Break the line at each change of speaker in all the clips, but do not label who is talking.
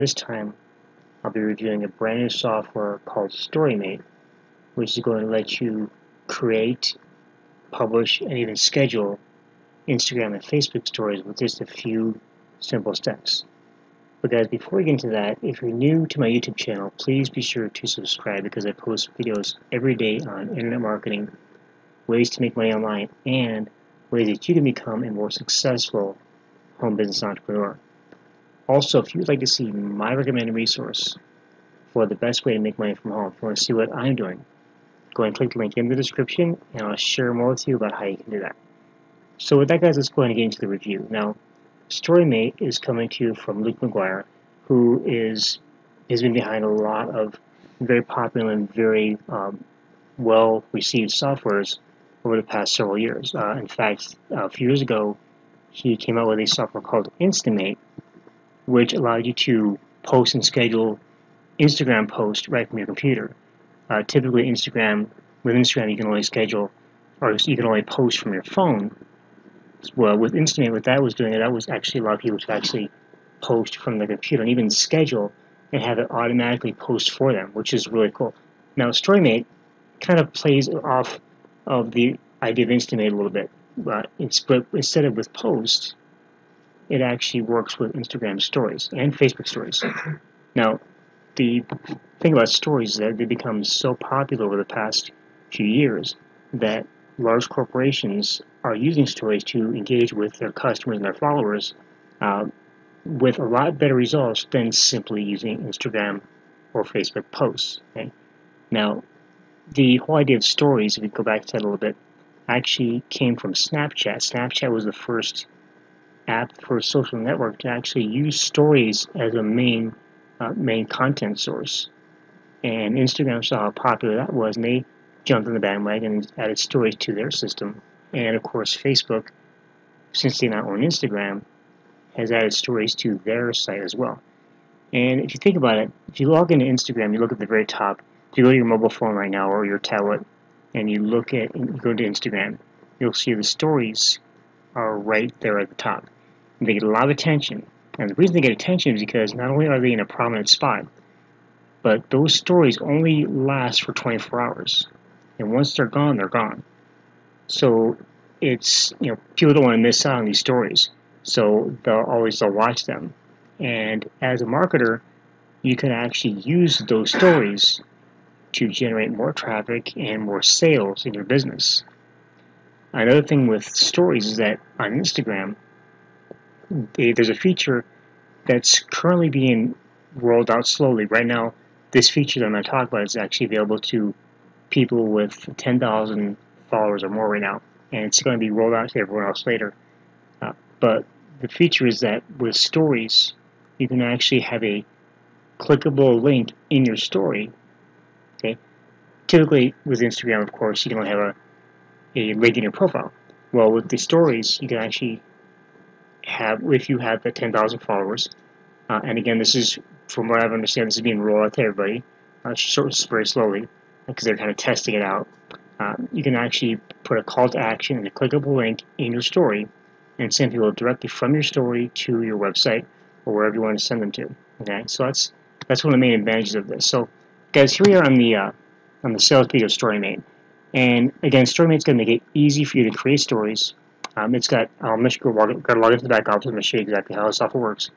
This time, I'll be reviewing a brand new software called Storymate, which is going to let you create, publish, and even schedule Instagram and Facebook stories with just a few simple steps. But guys, before we get into that, if you're new to my YouTube channel, please be sure to subscribe because I post videos every day on internet marketing, ways to make money online, and ways that you can become a more successful home business entrepreneur. Also, if you'd like to see my recommended resource for the best way to make money from home, if you want to see what I'm doing, go ahead and click the link in the description, and I'll share more with you about how you can do that. So with that, guys, let's go ahead and get into the review. Now, Storymate is coming to you from Luke Maguire, who has been behind a lot of very popular and very well-received softwares over the past several years. In fact, a few years ago, he came out with a software called Instamate, which allowed you to post and schedule Instagram posts right from your computer. Typically, with Instagram, you can only schedule, or you can only post from your phone. Well, with Instamate, what that was doing, that was actually allow people to actually post from their computer and even schedule and have it automatically post for them, which is really cool. Now, Storymate kind of plays off of the idea of Instamate a little bit, but instead of with posts, it actually works with Instagram stories and Facebook stories. Now, the thing about stories is that they become so popular over the past few years that large corporations are using stories to engage with their customers and their followers with a lot better results than simply using Instagram or Facebook posts. Okay? Now, the whole idea of stories, if we go back to that a little bit, actually came from Snapchat. Snapchat was the first app for a social network to actually use stories as a main content source. And Instagram saw how popular that was, and they jumped on the bandwagon and added stories to their system. And of course, Facebook, since they now own Instagram, has added stories to their site as well. And if you think about it, if you log into Instagram, you look at the very top. If you go to your mobile phone right now or your tablet, and you go to Instagram, you'll see the stories are right there at the top. And they get a lot of attention. And the reason they get attention is because not only are they in a prominent spot, but those stories only last for 24 hours. And once they're gone, they're gone. So it's, people don't want to miss out on these stories. So they'll watch them. And as a marketer, you can actually use those stories to generate more traffic and more sales in your business. Another thing with stories is that on Instagram, there's a feature that's currently being rolled out slowly. Right now, this feature that I'm going to talk about is actually available to people with 10,000 followers or more right now, and it's going to be rolled out to everyone else later. But the feature is that with stories, you can actually have a clickable link in your story. Okay, typically with Instagram, of course, you can only have a link in your profile. Well, with the stories, you can actually have, if you have the 10,000 followers, and again, this is, from what I understand, this is being rolled out to everybody, very slowly, because they're kind of testing it out. You can actually put a call to action and a clickable link in your story and send people directly from your story to your website or wherever you want to send them to. Okay, so that's one of the main advantages of this. So, guys, here we are on the sales page of Storymate, and again, Storymate's going to make it easy for you to create stories. It's got, I'm just going to log into the back office and show you exactly how the software works.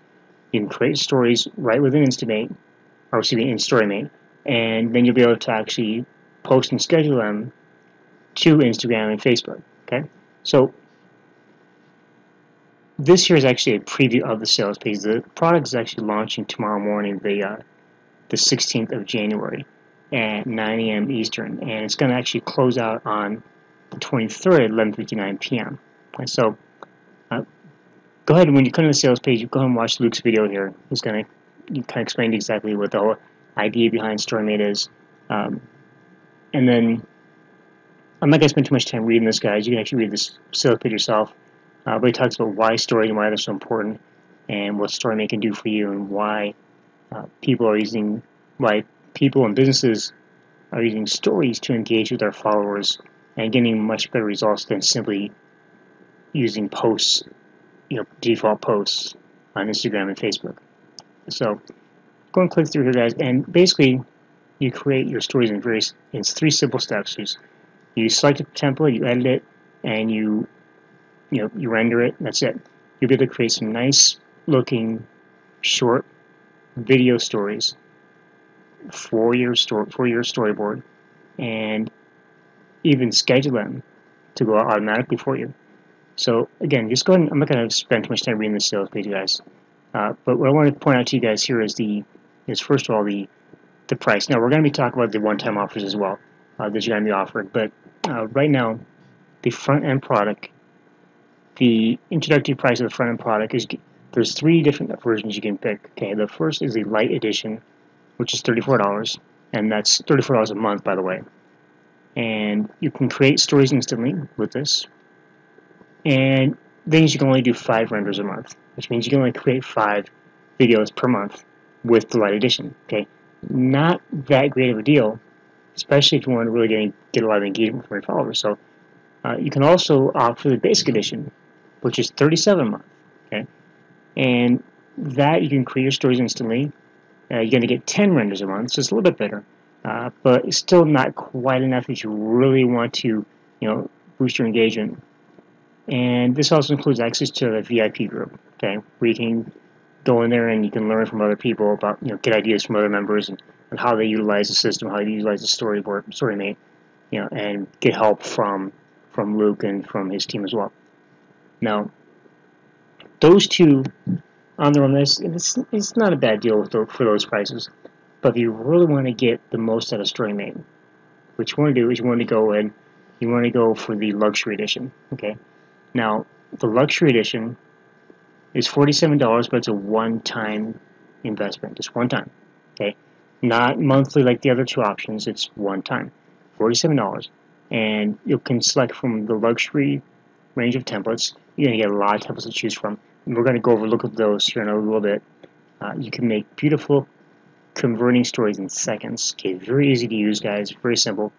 You can create stories right within in Storymate, and then you'll be able to actually post and schedule them to Instagram and Facebook. Okay, so this here is actually a preview of the sales page. The product is actually launching tomorrow morning, the 16th of January at 9 a.m. Eastern, and it's going to actually close out on the 23rd at 11:59 p.m. And so go ahead, when you come to the sales page, go ahead and watch Luke's video here. He's going to kind of explain exactly what the whole idea behind Storymate is. And then I'm not going to spend too much time reading this, guys. You can actually read this sales page yourself. But he talks about why stories and why they're so important, and what Storymate can do for you, and why people and businesses are using stories to engage with their followers and getting much better results than simply using posts, default posts on Instagram and Facebook. So go and click through here, guys, and basically you create your stories in 3 simple steps. You select a template, you edit it, and you render it. That's it. You'll be able to create some nice looking short video stories for your storyboard, and even schedule them to go out automatically for you. So again, just go ahead. I'm not going to spend too much time reading the sales page, guys. But what I want to point out to you guys here is first of all the price. Now we're going to be talking about the one-time offers as well that you're going to be offered. But right now, the front-end product, the introductory price of the front-end product is, there's 3 different versions you can pick. Okay, the first is the light edition, which is $34, and that's $34 a month, by the way. And you can create stories instantly with this. And then you can only do 5 renders a month, which means you can only create 5 videos per month with the light edition. Okay, not that great of a deal, especially if you want to really get a lot of engagement from your followers. So you can also opt for the basic edition, which is $37 a month. Okay, and that you can create your stories instantly. You're going to get 10 renders a month, so it's a little bit better, but it's still not quite enough if you really want to, boost your engagement. And this also includes access to the VIP group, okay, where you can go in there and you can learn from other people about, get ideas from other members and how they utilize the system, how they utilize the Storymate, and get help from Luke and from his team as well. Now, those 2 on their own, it's not a bad deal for those prices. But if you really want to get the most out of Storymate, what you want to do is you want to go for the luxury edition, okay? Now, the luxury edition is $47, but it's a one-time investment, just one time, okay? Not monthly like the other 2 options, it's one time, $47. And you can select from the luxury range of templates. You're going to get a lot of templates to choose from. And we're going to look at those here in a little bit. You can make beautiful converting stories in seconds. Okay, very easy to use, guys, very simple.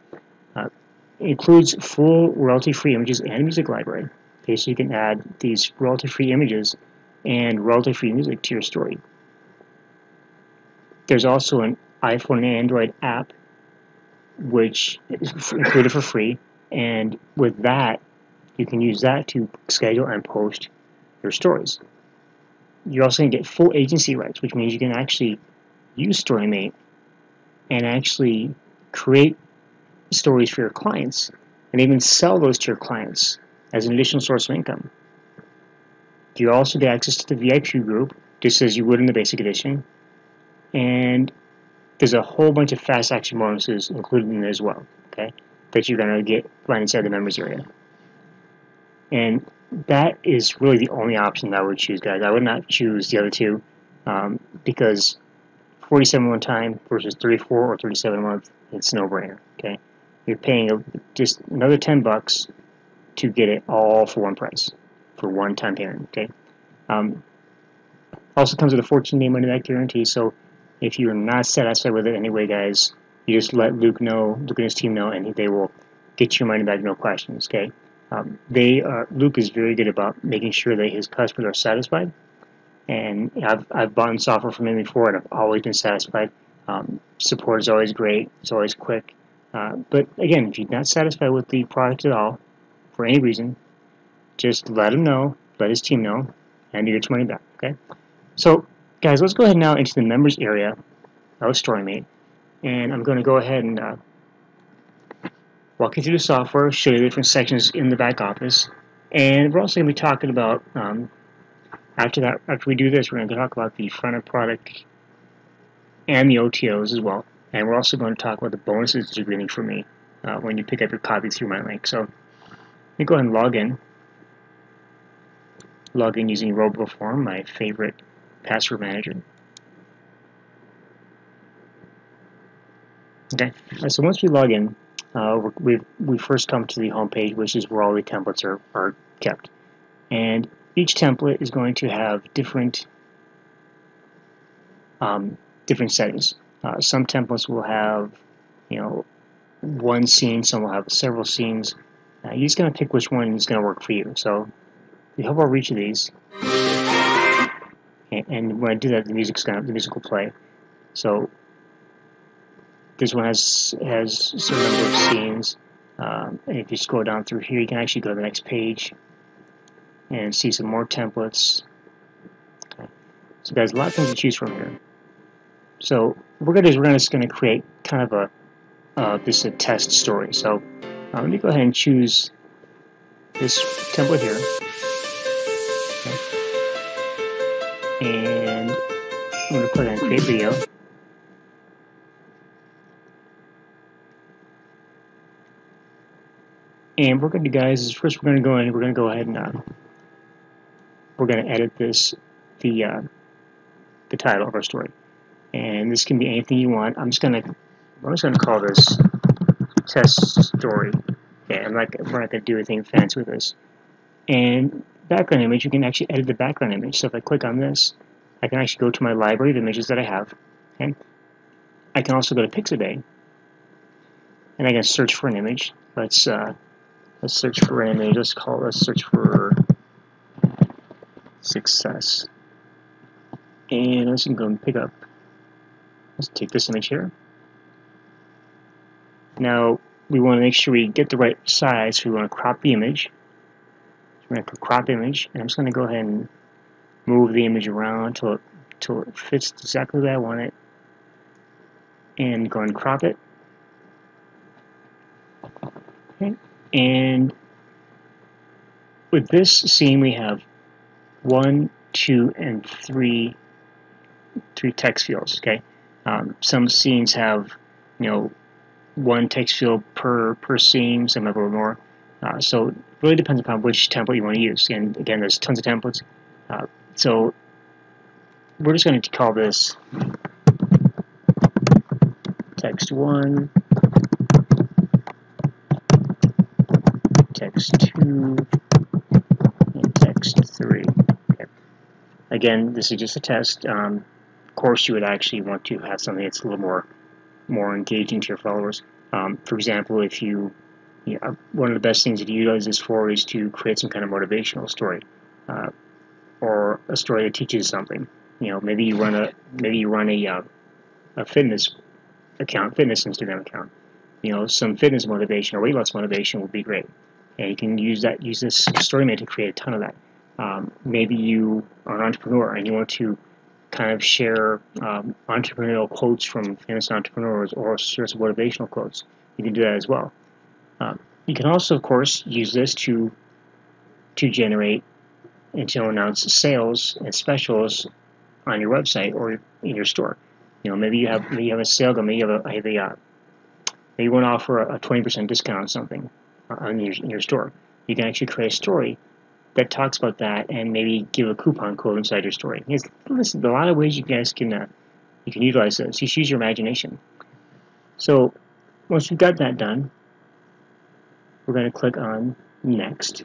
It includes full royalty-free images and music library. Okay, so you can add these royalty-free images and royalty-free music to your story. There's also an iPhone and Android app, which is included for free, and with that, you can use that to schedule and post your stories. You're also going to get full agency rights, which means you can actually use Storymate and actually create stories for your clients and even sell those to your clients as an additional source of income. You also get access to the VIP group, just as you would in the basic edition, and there's a whole bunch of fast action bonuses included in there as well, okay, that you're going to get right inside the members area. And that is really the only option that I would choose, guys. I would not choose the other 2 because $47 one time versus $34 or $37 a month, it's a no-brainer, okay? You're paying just another $10 to get it all for one price, for one-time payment, okay? Also comes with a 14-day money-back guarantee, so if you're not satisfied with it anyway, guys, you just let Luke and his team know, and they will get your money back, no questions, okay? Luke is very good about making sure that his customers are satisfied, and I've bought software from him before, and I've always been satisfied. Support is always great, it's always quick. But again, if you're not satisfied with the product at all, for any reason, just let him know, let his team know, and you get your money back, okay? So, guys, let's go ahead now into the members area of Storymate, and I'm going to go ahead and walk you through the software, show you the different sections in the back office, and we're also going to be talking about, after we do this, we're going to talk about the front-end product and the OTOs as well, and we're also going to talk about the bonuses that you're getting from me when you pick up your copy through my link. So, let me go ahead and log in. Log in using RoboForm, my favorite password manager. Okay, so once we log in, we first come to the home page, which is where all the templates are kept. And each template is going to have different settings. Some templates will have, one scene. Some will have several scenes. You're just going to pick which one is going to work for you. So we hover over each of these, and when I do that, the music will play. So this one has some number of scenes, and if you scroll down through here, you can actually go to the next page and see some more templates. Okay. So there's a lot of things to choose from here. So what we're going to do is we're just going to create kind of this is a test story. So let me go ahead and choose this template here. Okay. And I'm going to click on create video. And what we're going to do, guys, is first we're going to go in. We're going to go ahead and we're going to edit this the title of our story. And this can be anything you want. I'm just going to call this test story. Okay, we're not going to do anything fancy with this. And background image, you can actually edit the background image. So if I click on this, I can actually go to my library of images that I have. Okay? I can also go to Pixabay, and I can search for an image. Let's search for an image. Let's search for success. And let's go and pick up. Let's take this image here. Now we want to make sure we get the right size, so we want to crop the image. So we're going to click crop image, and I'm just going to go ahead and move the image around till it fits exactly the way I want it, and go and crop it. Okay. And with this scene, we have 1, 2, and 3 text fields. Okay. Some scenes have, one text field per scene. Some have a little more. So it really depends upon which template you want to use. And again, there's tons of templates. So we're just going to call this text 1, text 2, and text 3. Okay. Again, this is just a test. Of course, you would actually want to have something that's a little more engaging to your followers. For example, if one of the best things to utilize this for is to create some kind of motivational story, or a story that teaches something. Maybe you run a fitness Instagram account. Some fitness motivation or weight loss motivation would be great, and you can use this Storymate to create a ton of that. Maybe you are an entrepreneur and you want to kind of share entrepreneurial quotes from famous entrepreneurs, or share some motivational quotes. You can do that as well. You can also, of course, use this to generate and to announce sales and specials on your website or in your store. Maybe you have a sale going. Maybe you want to offer a 20% discount on something in your store. You can actually create a story that talks about that, and maybe give a coupon code inside your story. There's a lot of ways you guys can utilize this. Just use your imagination. So once you've got that done, we're going to click on Next.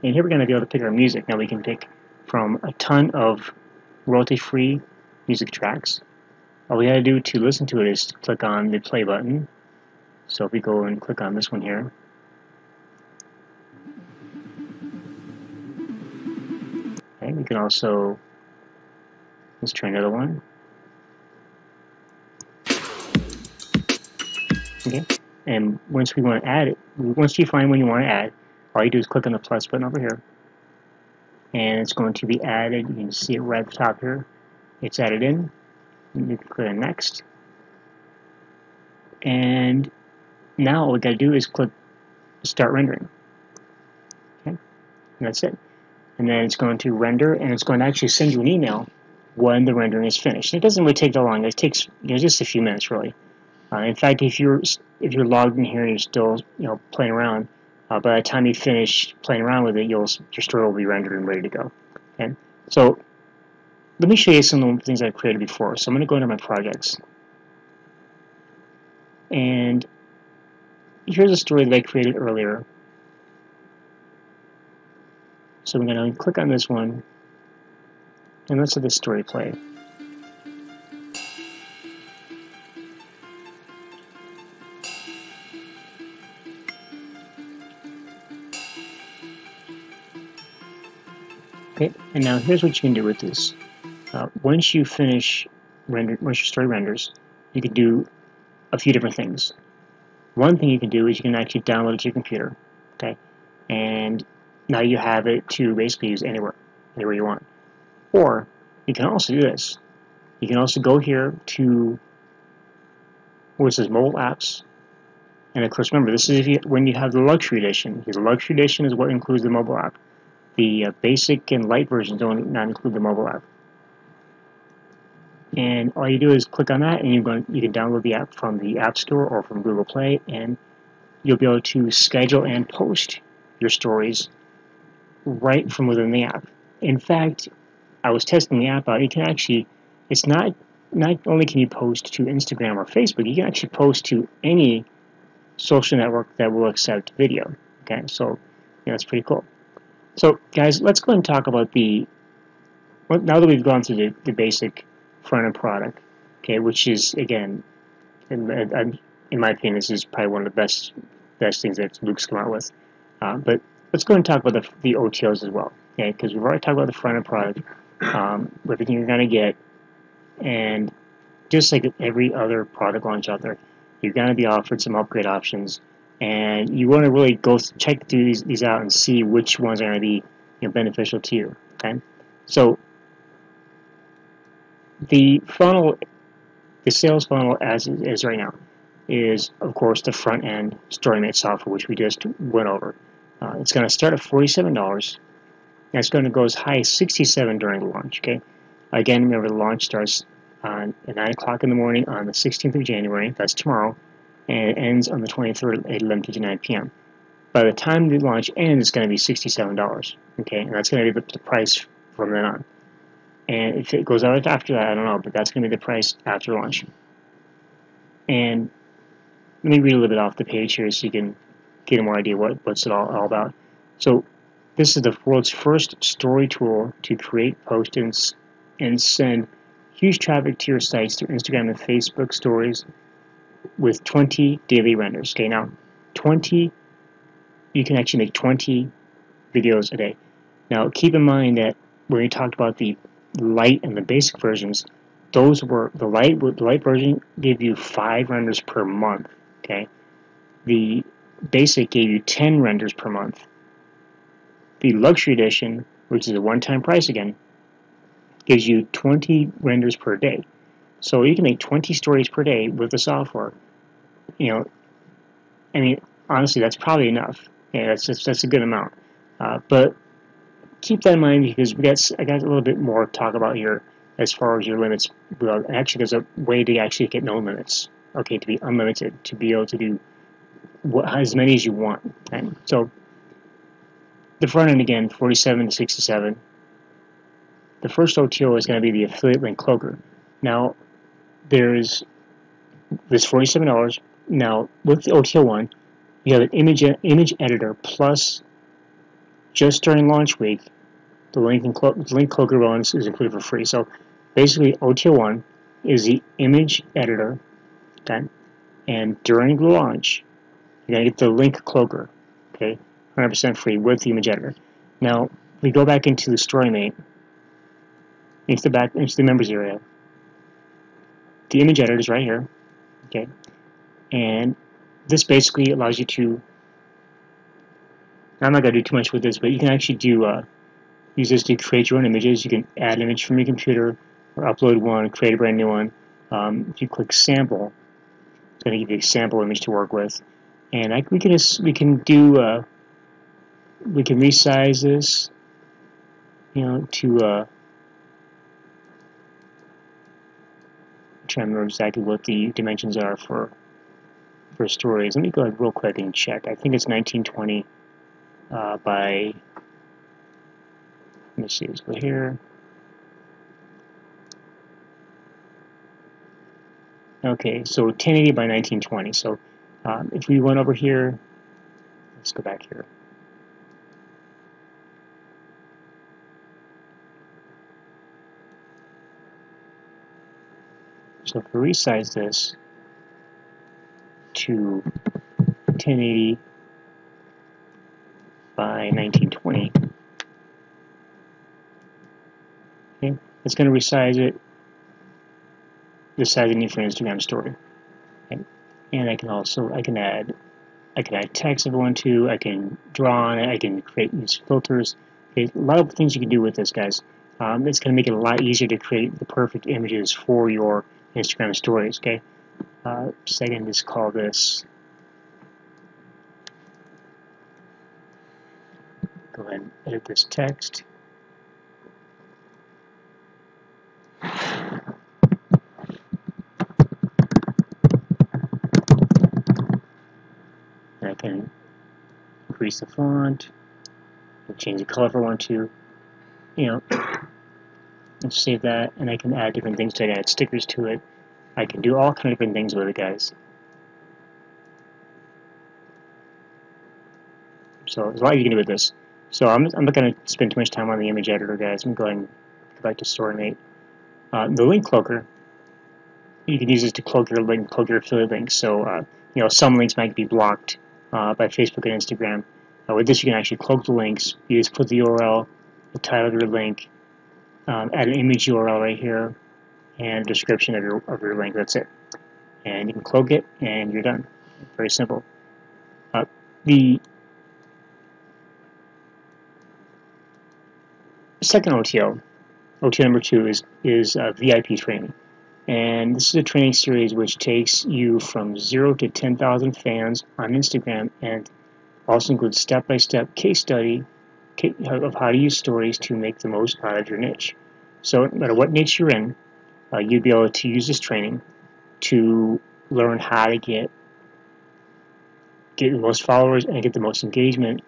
And here we're going to be able to pick our music. Now we can pick from a ton of royalty-free music tracks. All we got to do to listen to it is to click on the play button. So if we go and click on this one here, okay, we can also, let's try another one. Okay, and once we want to add it, once you find one you want to add, all you do is click on the plus button over here, and it's going to be added. You can see it right at the top here. It's added in. You can click on Next, and now all we got to do is click Start Rendering. Okay, and that's it. And then it's going to render, and it's going to actually send you an email when the rendering is finished. It doesn't really take that long. It takes just a few minutes, really. In fact, if you're logged in here and you're still playing around, by the time you finish playing around with it, your story will be rendered and ready to go. Okay, so let me show you some of the things I've created before. So I'm going to go into my projects, and here's a story that I created earlier. So I'm going to click on this one, and let's let this story play. Okay, and now here's what you can do with this. Once you finish once your story renders, you can do a few different things. One thing you can do is you can actually download it to your computer, okay, and now you have it to basically use anywhere you want. Or you can also do this. You can also go here to where it says mobile apps, and of course, remember, this is when you have the luxury edition. The luxury edition is what includes the mobile app. The basic and light versions don't not include the mobile app. And all you do is click on that, and you can download the app from the App Store or from Google Play, and you'll be able to schedule and post your stories right from within the app. In fact, I was testing the app out. You can actually, it's not only can you post to Instagram or Facebook, you can actually post to any social network that will accept video. Okay, so that's pretty cool. So guys, let's go ahead and talk about now that we've gone through the basic front end product, okay, which is, again, in my opinion, this is probably one of the best things that Luke's come out with. But let's go ahead and talk about the OTOs as well, okay, because we've already talked about the front end product, everything you're going to get, and just like every other product launch out there, you're going to be offered some upgrade options, and you want to really go check these out and see which ones are going to be beneficial to you. Okay, so the sales funnel as it is right now is, of course, the front end Storymate software, which we just went over. It's going to start at $47, and it's going to go as high as $67 during the launch. Okay, again, remember the launch starts at 9 o'clock in the morning on the 16th of January. That's tomorrow, and it ends on the 23rd at 11:59 p.m. By the time the launch ends, it's going to be $67. Okay, and that's going to be the price from then on. And if it goes out after that, I don't know, but that's going to be the price after launch. And let me read a little bit off the page here so you can get a more idea what's it all about. So this is the world's first story tool to create, post, and send huge traffic to your sites through Instagram and Facebook stories with 20 daily renders. Okay, now 20, you can actually make 20 videos a day. Now keep in mind that when we talked about the light and the basic versions, those were the light version gave you 5 renders per month. Okay, the basic gave you 10 renders per month. The luxury edition, which is a one-time price again, gives you 20 renders per day. So you can make 20 stories per day with the software. I mean, honestly, that's probably enough. Yeah, that's a good amount. But keep that in mind, because I got a little bit more to talk about here as far as your limits. Well, actually, there's a way to actually get no limits. Okay, to be unlimited, to be able to do as many as you want. Okay? So the front end again, 47 to 67. The first OTO is going to be the affiliate link cloaker. Now, there's this $47. Now, with the OTO one, you have an image editor plus, just during launch week, the link cloaker bonus is included for free. So basically, OTO one is the image editor, okay? And during the launch, you're going to get the link cloaker, okay? 100% free with the image editor. Now, we go back into the Storymate, into the members area. The image editor is right here, okay? And this basically allows you to, I'm not going to do too much with this, but you can actually use this to create your own images. You can add an image from your computer or upload one, create a brand new one. If you click sample, it's going to give you a sample image to work with. And we can resize this, to try to remember exactly what the dimensions are for stories. Let me go ahead real quick and check. I think it's 1920 by, let me see, let's go here. Okay, so 1080 by 1920. So if we went over here, let's go back here. So if we resize this to 1080 by 1920, okay, It's going to resize it the size I need for an Instagram story. Okay. And I can add text if I want to. I can draw on it. I can use filters. Okay, a lot of things you can do with this, guys. It's going to make it a lot easier to create the perfect images for your Instagram stories. Okay. So I can just call this. Go ahead and edit this text. And I can increase the font, and change the color if I want to. And save that, and I can add different things to it. I can add stickers to it. I can do all kind of different things with it, guys. So there's a lot you can do with this. So I'm not going to spend too much time on the image editor, guys. I'm going to go back to Storymate. The link cloaker, you can use this to cloak your link, cloak your affiliate links. So some links might be blocked by Facebook and Instagram. With this, you can actually cloak the links. You just put the URL, the title of your link, add an image URL right here, and a description of your link. That's it. And you can cloak it, and you're done. Very simple. The second OTO number 2, is VIP training. And this is a training series which takes you from 0 to 10,000 fans on Instagram, and also includes step-by-step case study of how to use stories to make the most out of your niche. So no matter what niche you're in, you'd be able to use this training to learn how to get the most followers and get the most engagement.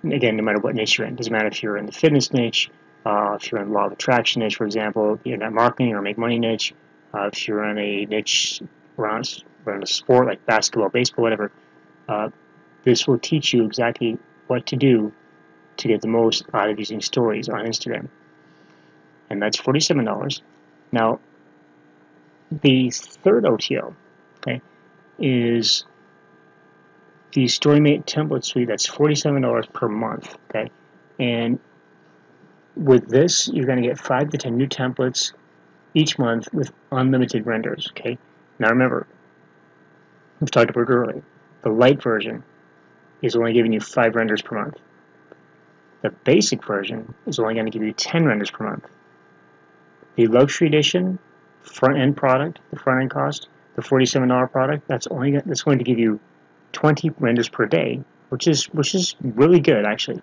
Again, no matter what niche you're in. It doesn't matter if you're in the fitness niche, if you're in the law of attraction niche, for example, internet marketing or make money niche, if you're in a niche around a sport like basketball, baseball, whatever, this will teach you exactly what to do to get the most out of using stories on Instagram. And that's $47. Now, the third OTO, okay, is the Storymate template suite. That's $47 per month, okay? And with this, you're going to get 5 to 10 new templates each month with unlimited renders, okay? Now remember, we've talked about it earlier. The light version is only giving you 5 renders per month. The basic version is only going to give you 10 renders per month. The luxury edition front-end product, the front-end cost, the $47 product, that's going to give you 20 renders per day, which is really good, actually.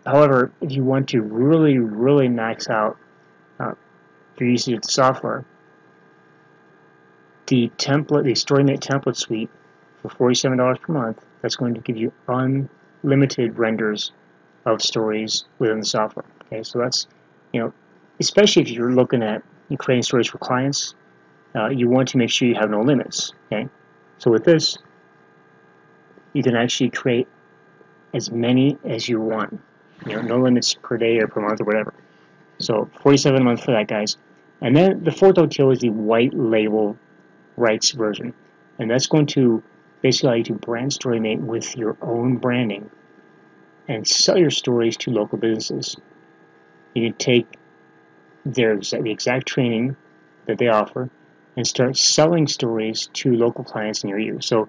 However, if you want to really, really max out your usage of the software, the Storymate template suite for $47 per month, that's going to give you unlimited renders of stories within the software. Okay, so that's, especially if you're looking at creating stories for clients, you want to make sure you have no limits. Okay, so with this, you can actually create as many as you want. No limits per day or per month or whatever. So $47 a month for that, guys. And then the fourth OTO is the white label rights version, and that's going to basically allow you to brand Storymate with your own branding and sell your stories to local businesses. You can take the exact training that they offer and start selling stories to local clients near you. So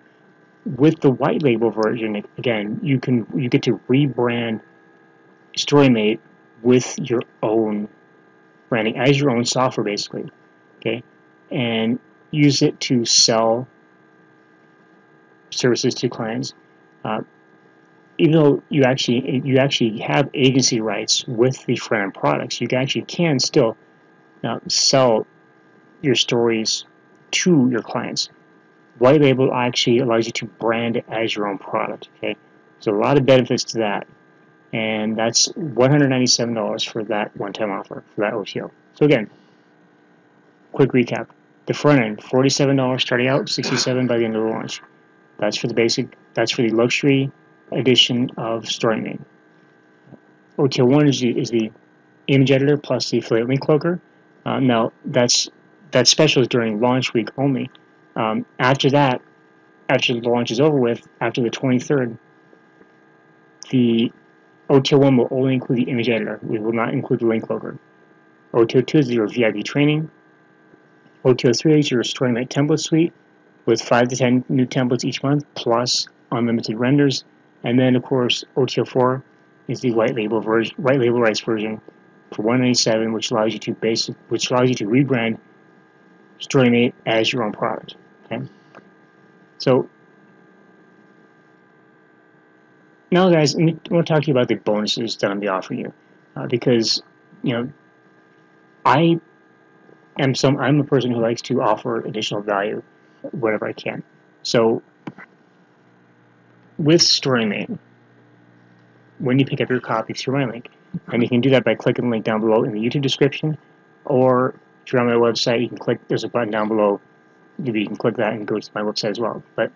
with the white label version, again, you get to rebrand Storymate with your own branding as your own software, basically, okay, and use it to sell services to clients. Even though you actually have agency rights with the front-end products, you can still sell your stories to your clients. White label actually allows you to brand it as your own product. Okay, there's a lot of benefits to that, and that's $197 for that one-time offer for that OTO. So again, quick recap: the front end, $47 starting out, $67 by the end of the launch. That's for the basic. That's for the luxury edition of Storymate. OTO 1 is the image editor plus the affiliate link cloaker. Now that special is during launch week only. After that, after the launch is over with, after the 23rd, the OTO 1 will only include the image editor. We will not include the link cloaker. OTO2 is your VIP training. OTO3 is your Storymate template suite with 5 to 10 new templates each month, plus unlimited renders. And then, of course, OTO4 is the white label rights version for $197, which allows you to rebrand Storymate as your own product. Okay, so now, guys, I want to talk to you about the bonuses that I'm going to be offering you, because I'm a person who likes to offer additional value wherever I can. So with Storymate, when you pick up your copy through my link, and you can do that by clicking the link down below in the YouTube description, or if you're on my website, you can click, there's a button down below, maybe you can click that and go to my website as well. But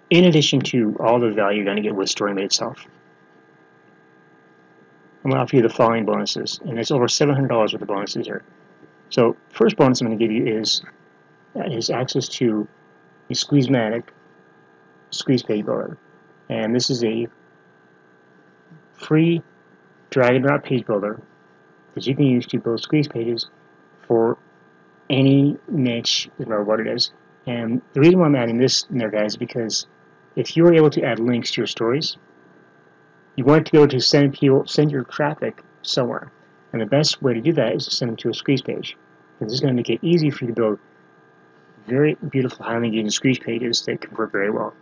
in addition to all the value you're going to get with Storymate itself, I'm going to offer you the following bonuses, and there's over $700 worth of bonuses here. So first bonus I'm going to give you is access to a Squeezematic squeeze page builder, and this is a free drag and drop page builder that you can use to build squeeze pages for any niche, no matter what it is. And the reason why I'm adding this in there, guys, is because if you are able to add links to your stories, you want to be able to send your traffic somewhere. And the best way to do that is to send them to a squeeze page. And this is going to make it easy for you to build very beautiful, highly engaging squeeze pages that convert very well.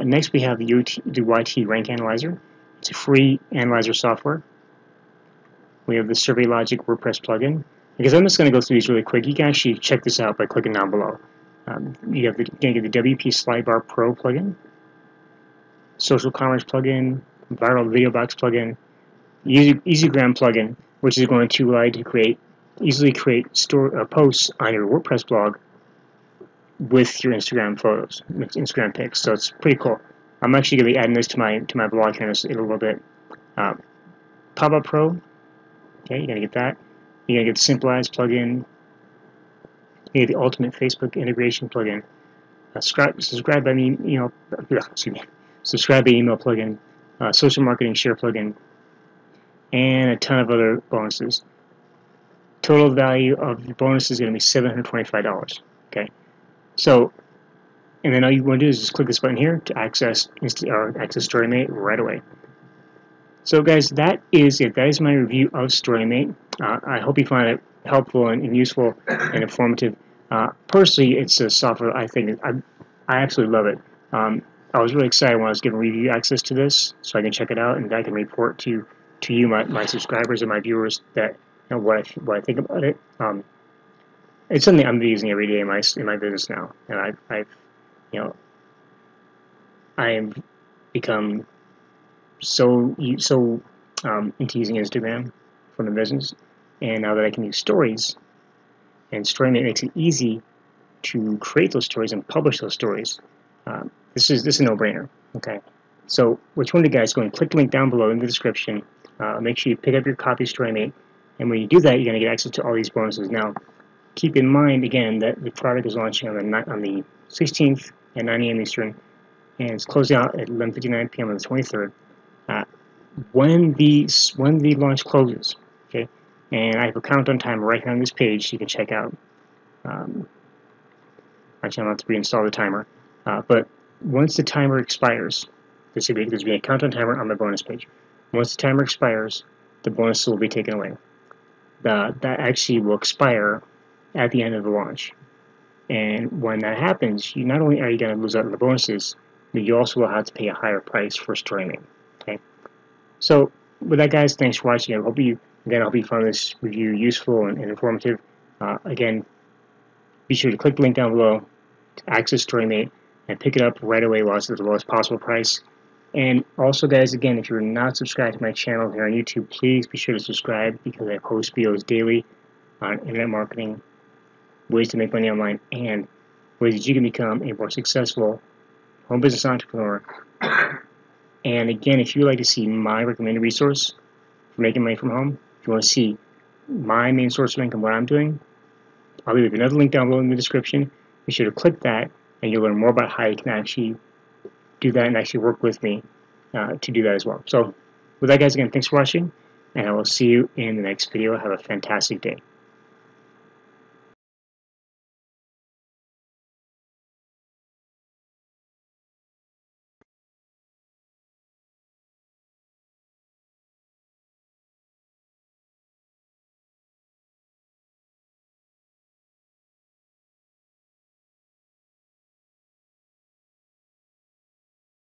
Next, we have the YT Rank Analyzer. It's a free analyzer software. We have the Survey Logic WordPress plugin. Because I'm just going to go through these really quick, you can actually check this out by clicking down below. You have the WP Slidebar Pro plugin, Social Commerce plugin, Viral Video Box plugin, EasyGram plugin, which is going to allow you to easily create posts on your WordPress blog with your Instagram photos, Instagram pics. So it's pretty cool. I'm actually going to be adding this to my blog here in a little bit. Pop-Up Pro, okay, you're going to get that. You're going to get the Simplize plugin. You get the Ultimate Facebook Integration plugin. Subscribe by email plugin. Social Marketing Share plugin, and a ton of other bonuses. Total value of the bonus is going to be $725. Okay, so, and then all you want to do is just click this button here to access Storymate right away. So, guys, that is it. That is my review of Storymate. I hope you find it helpful and useful and informative. Personally, it's a software I think I absolutely love it. I was really excited when I was given review access to this, so I can check it out and I can report to you, my subscribers and my viewers, that what I think about it. It's something I'm using every day in my business now, and I have become so into using Instagram for the business, and now that I can use stories, and Storymate makes it easy to create those stories and publish those stories. This is a no-brainer. Okay, so which one of you guys go and click the link down below in the description. Make sure you pick up your copy of Storymate, and when you do that, you're going to get access to all these bonuses. Now, keep in mind again that the product is launching on the 16th at 9 a.m. Eastern, and it's closing out at 11:59 p.m. on the 23rd. When the launch closes, okay, and I have a countdown timer right here on this page you can check out. Actually, I'm going to have to reinstall the timer, but once the timer expires, there's going to be a countdown timer on the bonus page. Once the timer expires, the bonus will be taken away. That actually will expire at the end of the launch. And when that happens, not only are you going to lose out on the bonuses, but you also will have to pay a higher price for Storymate. Okay. So with that, guys, thanks for watching. I hope you found this review useful and informative. Again, be sure to click the link down below to access Storymate and pick it up right away while it's at the lowest possible price. And also, guys, again, if you're not subscribed to my channel here on YouTube, please be sure to subscribe, because I post videos daily on internet marketing, ways to make money online, and ways that you can become a more successful home business entrepreneur. And again, if you'd like to see my recommended resource for making money from home, if you want to see my main source of income, what I'm doing, I'll leave another link down below in the description. Be sure to click that, and you'll learn more about how you can actually do that and actually work with me to do that as well. So with that, guys, again, thanks for watching, and I will see you in the next video. Have a fantastic day.